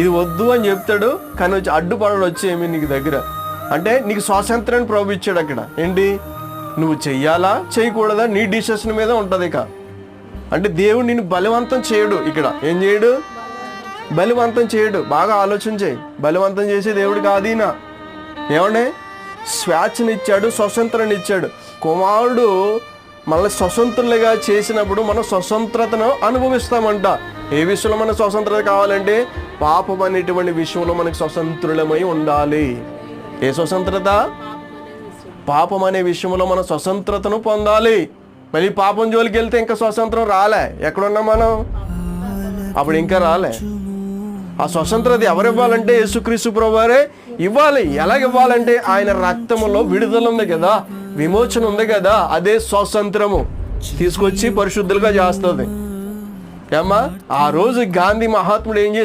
ఇది వద్దు అని చెప్తాడు, కానీ వచ్చి అడ్డుపడడు వచ్చి ఏమి నీకు దగ్గర. అంటే నీకు స్వాతంత్రాన్ని ప్రభు ఇచ్చాడు. అక్కడ ఏంటి, నువ్వు చెయ్యాలా చేయకూడదా నీ డిసిషన్ మీద ఉంటుంది. ఇక అంటే దేవుడు నిన్ను బలవంతం చేయడు. ఇక్కడ ఏం చేయడు, బలవంతం చేయడు. బాగా ఆలోచన చేయి. బలవంతం చేసే దేవుడు కాదు ఈయన. ఏమంటే స్వేచ్ఛనిచ్చాడు, స్వతంత్రాన్ని ఇచ్చాడు. కుమారుడు మనల్ని స్వతంత్రులుగా చేసినప్పుడు మనం స్వతంత్రతను అనుభవిస్తామంట. ఏ విషయంలో మనకు స్వతంత్రత కావాలంటే పాపం అనేటువంటి విషయంలో మనకు స్వతంత్రులమై ఉండాలి. ఏ స్వతంత్రత? పాపం అనే విషయంలో మనం స్వతంత్రతను పొందాలి. మళ్ళీ పాపం జోలికి వెళ్తే ఇంకా స్వతంత్రం రాలే. ఎక్కడున్నాం మనం? అప్పుడు ఇంకా రాలే. ఆ స్వతంత్రత ఎవరు ఇవ్వాలంటే యేసుక్రీస్తు ప్రభువారే ఇవ్వాలి. ఎలాగ ఇవ్వాలంటే ఆయన రక్తములో విడుదల ఉంది కదా, విమోచన ఉంది కదా, అదే స్వతంత్రము తీసుకొచ్చి పరిశుద్ధులుగా చేస్తుంది. ఏమ్మా, ఆ రోజు గాంధీ మహాత్ముడు ఏం చేసి